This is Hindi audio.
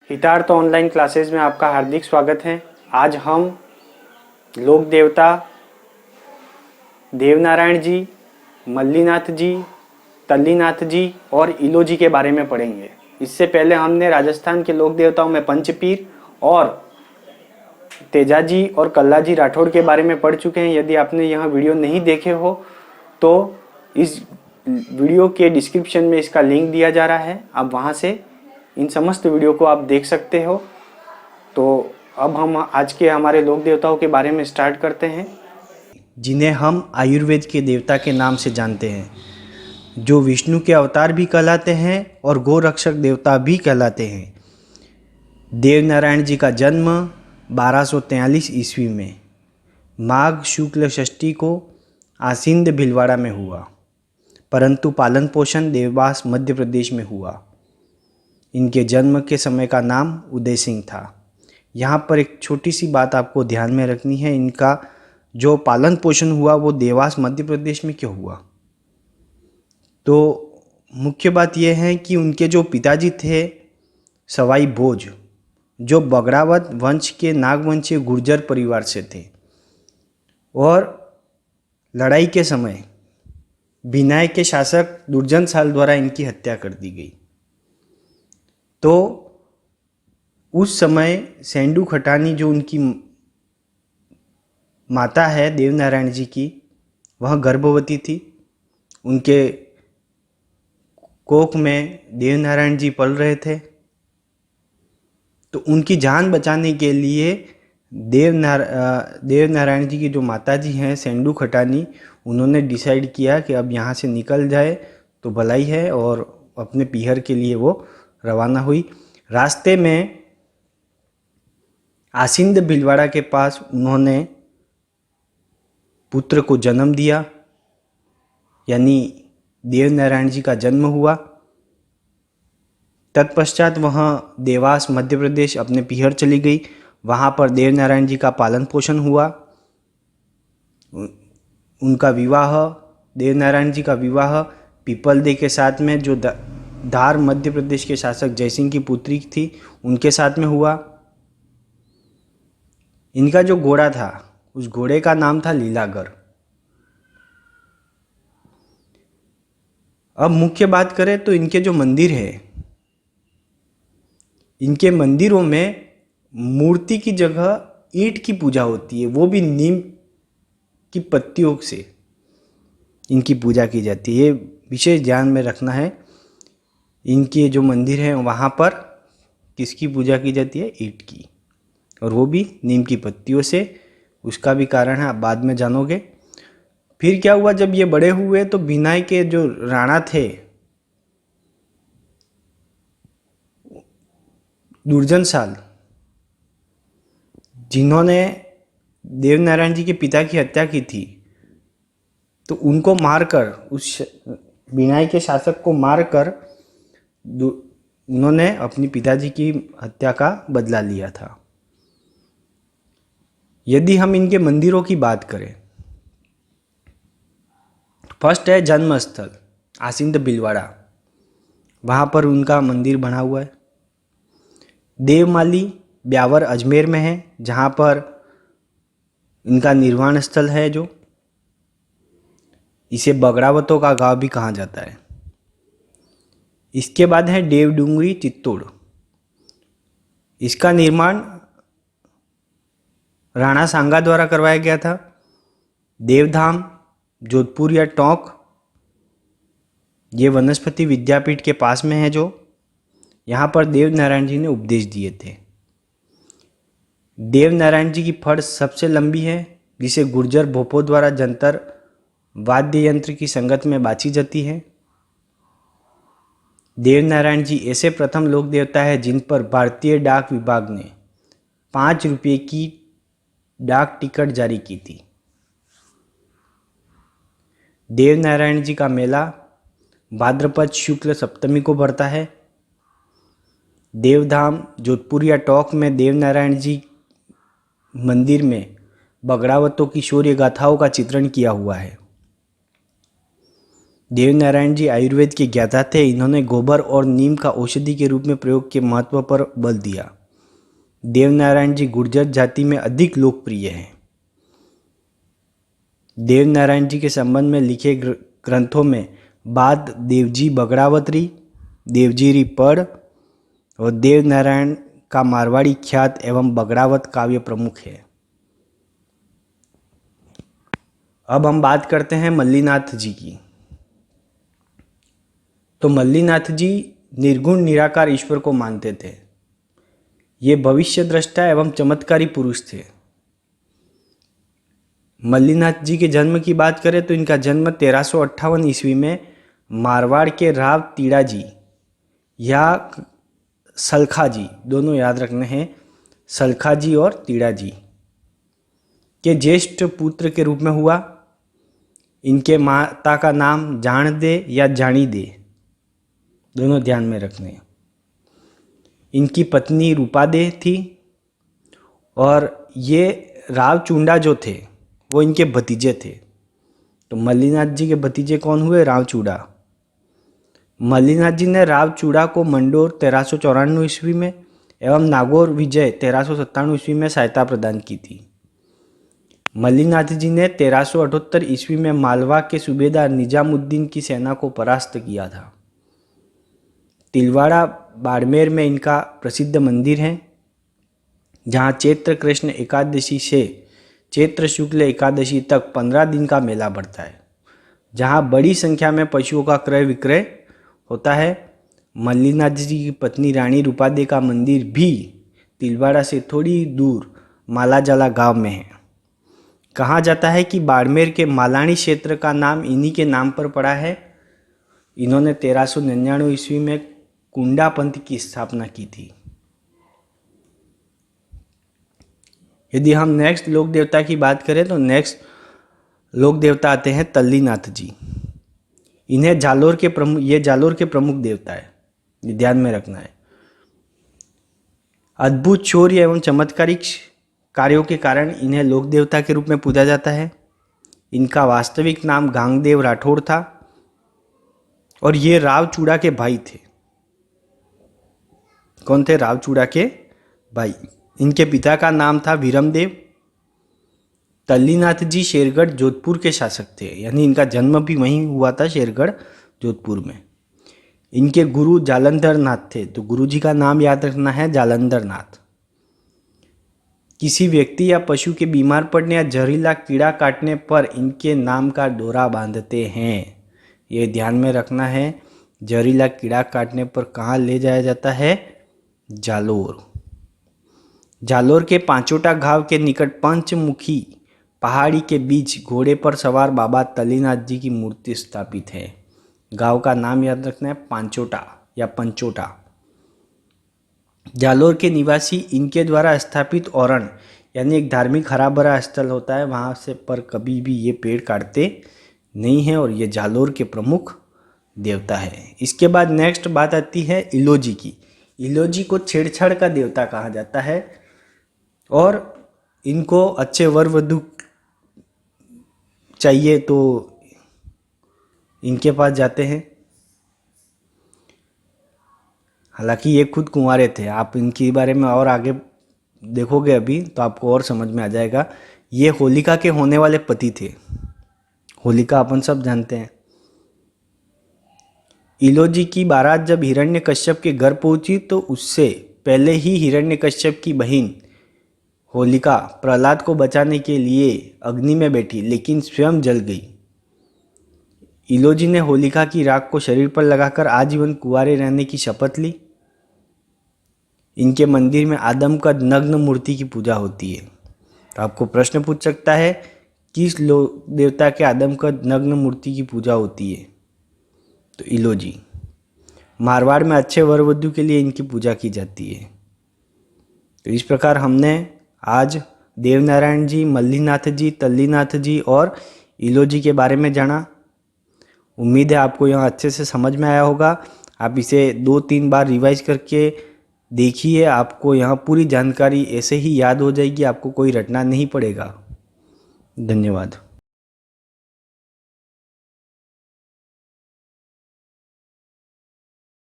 हितार्थ ऑनलाइन क्लासेस में आपका हार्दिक स्वागत है। आज हम लोक देवता देवनारायण जी, मल्लीनाथ जी, तल्लीनाथ जी और इलो जी के बारे में पढ़ेंगे। इससे पहले हमने राजस्थान के लोक देवताओं में पंचपीर और तेजाजी और कल्लाजी राठौड़ के बारे में पढ़ चुके हैं। यदि आपने यह वीडियो नहीं देखे हो तो इस वीडियो के डिस्क्रिप्शन में इसका लिंक दिया जा रहा है, आप वहाँ से इन समस्त वीडियो को आप देख सकते हो। तो अब हम आज के हमारे लोक देवताओं के बारे में स्टार्ट करते हैं, जिन्हें हम आयुर्वेद के देवता के नाम से जानते हैं, जो विष्णु के अवतार भी कहलाते हैं और गोरक्षक देवता भी कहलाते हैं। देवनारायण जी का जन्म 1243 ईस्वी में माघ शुक्ल षष्ठी को आसिंद भीलवाड़ा में हुआ, परंतु पालन पोषण देवास मध्य प्रदेश में हुआ। इनके जन्म के समय का नाम उदय सिंह था। यहाँ पर एक छोटी सी बात आपको ध्यान में रखनी है, इनका जो पालन पोषण हुआ वो देवास मध्य प्रदेश में क्यों हुआ। तो मुख्य बात यह है कि उनके जो पिताजी थे सवाई भोज, जो बगड़ावत वंश के नागवंशीय गुर्जर परिवार से थे, और लड़ाई के समय बिनाय के शासक दुर्जन साल द्वारा इनकी हत्या कर दी गई। तो उस समय सेंडू खटानी जो उनकी माता है देवनारायण जी की, वह गर्भवती थी। उनके कोख में देवनारायण जी पल रहे थे। तो उनकी जान बचाने के लिए देवनारायण जी की जो माता जी हैं सेंडू खटानी, उन्होंने डिसाइड किया कि अब यहाँ से निकल जाए तो भलाई है, और अपने पीहर के लिए वो रवाना हुई। रास्ते में आसिंद भीलवाड़ा के पास उन्होंने पुत्र को जन्म दिया, यानी देवनारायण जी का जन्म हुआ। तत्पश्चात वह देवास मध्य प्रदेश अपने पीहर चली गई। वहाँ पर देवनारायण जी का पालन पोषण हुआ। उनका विवाह, देवनारायण जी का विवाह पीपलदे के साथ में, जो धार मध्य प्रदेश के शासक जयसिंह की पुत्री थी, उनके साथ में हुआ। इनका जो घोड़ा था उस घोड़े का नाम था लीलागर। अब मुख्य बात करें तो इनके जो मंदिर है, इनके मंदिरों में मूर्ति की जगह ईंट की पूजा होती है, वो भी नीम की पत्तियों से इनकी पूजा की जाती है। ये विशेष ध्यान में रखना है। इनके जो मंदिर हैं वहाँ पर किसकी पूजा की जाती है? ईंट की, और वो भी नीम की पत्तियों से। उसका भी कारण है, आप बाद में जानोगे। फिर क्या हुआ, जब ये बड़े हुए तो बिनाई के जो राणा थे दुर्जन साल, जिन्होंने देवनारायण जी के पिता की हत्या की थी, तो उनको मारकर, उस बिनाई के शासक को मारकर उन्होंने अपनी पिताजी की हत्या का बदला लिया था। यदि हम इनके मंदिरों की बात करें, फर्स्ट है जन्म स्थल आसिंद भीलवाड़ा, वहाँ पर उनका मंदिर बना हुआ है। देवमाली ब्यावर अजमेर में है, जहाँ पर इनका निर्वाण स्थल है, जो इसे बगड़ावतों का गांव भी कहा जाता है। इसके बाद है देवडूंगरी चित्तौड़। इसका निर्माण राणा सांगा द्वारा करवाया गया था। देवधाम जोधपुर या टोंक, ये वनस्पति विद्यापीठ के पास में है, जो यहाँ पर देवनारायण जी ने उपदेश दिए थे। देवनारायण जी की फड़ सबसे लंबी है, जिसे गुर्जर भोपों द्वारा जंतर वाद्य यंत्र की संगत में बाची जाती है। देवनारायण जी ऐसे प्रथम लोक देवता है जिन पर भारतीय डाक विभाग ने 5 रुपये की डाक टिकट जारी की थी। देवनारायण जी का मेला भाद्रपद शुक्ल सप्तमी को भरता है। देवधाम जोधपुर या टोंक में देवनारायण जी मंदिर में बगड़ावतों की शौर्य गाथाओं का चित्रण किया हुआ है। देवनारायण जी आयुर्वेद के ज्ञाता थे। इन्होंने गोबर और नीम का औषधि के रूप में प्रयोग के महत्व पर बल दिया। देवनारायण जी गुर्जर जाति में अधिक लोकप्रिय हैं। देवनारायण जी के संबंध में लिखे ग्रंथों में बाद देवजी बगड़ावतरी, देवजीरी पढ़ और देवनारायण का मारवाड़ी ख्यात एवं बगड़ावत काव्य प्रमुख है। अब हम बात करते हैं मल्लीनाथ जी की। तो मल्लीनाथ जी निर्गुण निराकार ईश्वर को मानते थे। ये भविष्य दृष्टा एवं चमत्कारी पुरुष थे। मल्लीनाथ जी के जन्म की बात करें तो इनका जन्म 1358 ईस्वी में मारवाड़ के राव तीड़ा जी या सलखा जी, दोनों याद रखने हैं, सलखा जी और तीड़ा जी के ज्येष्ठ पुत्र के रूप में हुआ। इनके माता का नाम जान दे या जानी दे, दोनों ध्यान में रखने। इनकी पत्नी रूपा दे थी और ये राव चूंडा जो थे वो इनके भतीजे थे। तो मल्लीनाथ जी के भतीजे कौन हुए? राव चूड़ा। मल्लीनाथ जी ने राव चूड़ा को मंडोर 1394 ईस्वी में एवं नागौर विजय 1397 ईस्वी में सहायता प्रदान की थी। मल्लीनाथ जी ने 1378 ईस्वी में मालवा के सूबेदार निजामुद्दीन की सेना को परास्त किया था। तिलवाड़ा बाड़मेर में इनका प्रसिद्ध मंदिर है, जहाँ चैत्र कृष्ण एकादशी से चैत्र शुक्ल एकादशी तक 15 दिन का मेला बढ़ता है, जहाँ बड़ी संख्या में पशुओं का क्रय विक्रय होता है। मल्लीनाथ जी की पत्नी रानी रूपादे का मंदिर भी तिलवाड़ा से थोड़ी दूर मालाजाला गांव में है। कहा जाता है कि बाड़मेर के मालानी क्षेत्र का नाम इन्हीं के नाम पर पड़ा है। इन्होंने 1399 ईस्वी में कुंडा पंथ की स्थापना की थी। यदि हम नेक्स्ट लोक देवता की बात करें तो नेक्स्ट लोक देवता आते हैं तल्लीनाथ जी। इन्हें जालोर के प्रमुख देवता है, ये ध्यान में रखना है। अद्भुत शौर्य एवं चमत्कारिक कार्यों के कारण इन्हें लोक देवता के रूप में पूजा जाता है। इनका वास्तविक नाम गांगदेव राठौड़ था और ये राव चूड़ा के भाई थे। कौन थे? राव चूड़ा के भाई। इनके पिता का नाम था वीरमदेव। तल्लीनाथ जी शेरगढ़ जोधपुर के शासक थे, यानी इनका जन्म भी वहीं हुआ था, शेरगढ़ जोधपुर में। इनके गुरु जालंधर नाथ थे, तो गुरु जी का नाम याद रखना है जालंधर नाथ। किसी व्यक्ति या पशु के बीमार पड़ने या जहरीला कीड़ा काटने पर इनके नाम का डोरा बांधते हैं, ये ध्यान में रखना है। जहरीला कीड़ा काटने पर कहाँ ले जाया जाता है? जालोर। जालोर के पांचोटा घाव के निकट पंचमुखी पहाड़ी के बीच घोड़े पर सवार बाबा तल्लीनाथ जी की मूर्ति स्थापित है। गांव का नाम याद रखना है, पांचोटा या पंचोटा। जालोर के निवासी इनके द्वारा स्थापित औरण यानी एक धार्मिक हरा भरा स्थल होता है, वहाँ से पर कभी भी ये पेड़ काटते नहीं हैं और ये जालोर के प्रमुख देवता है। इसके बाद नेक्स्ट बात आती है इलोजी की। इलोजी को छेड़छाड़ का देवता कहा जाता है और इनको अच्छे वर वधू चाहिए तो इनके पास जाते हैं। हालांकि ये खुद कुंवारे थे। आप इनके बारे में और आगे देखोगे अभी तो आपको और समझ में आ जाएगा। ये होलिका के होने वाले पति थे। होलिका अपन सब जानते हैं। इलोजी की बारात जब हिरण्यकश्यप के घर पहुंची तो उससे पहले ही हिरण्यकश्यप की बहन होलिका प्रहलाद को बचाने के लिए अग्नि में बैठी, लेकिन स्वयं जल गई। इलोजी ने होलिका की राख को शरीर पर लगाकर आजीवन कुंवारे रहने की शपथ ली। इनके मंदिर में आदमकद नग्न मूर्ति की पूजा होती है। तो आपको प्रश्न पूछ सकता है किस देवता के आदमकद नग्न मूर्ति की पूजा होती है? तो इलोजी। मारवाड़ में अच्छे वर वधू के लिए इनकी पूजा की जाती है। तो इस प्रकार हमने आज देवनारायण जी, मल्लीनाथ जी, तल्लीनाथ जी और इलोजी के बारे में जाना। उम्मीद है आपको यहाँ अच्छे से समझ में आया होगा। आप इसे 2-3 बार रिवाइज करके देखिए, आपको यहाँ पूरी जानकारी ऐसे ही याद हो जाएगी, आपको कोई रटना नहीं पड़ेगा। धन्यवाद।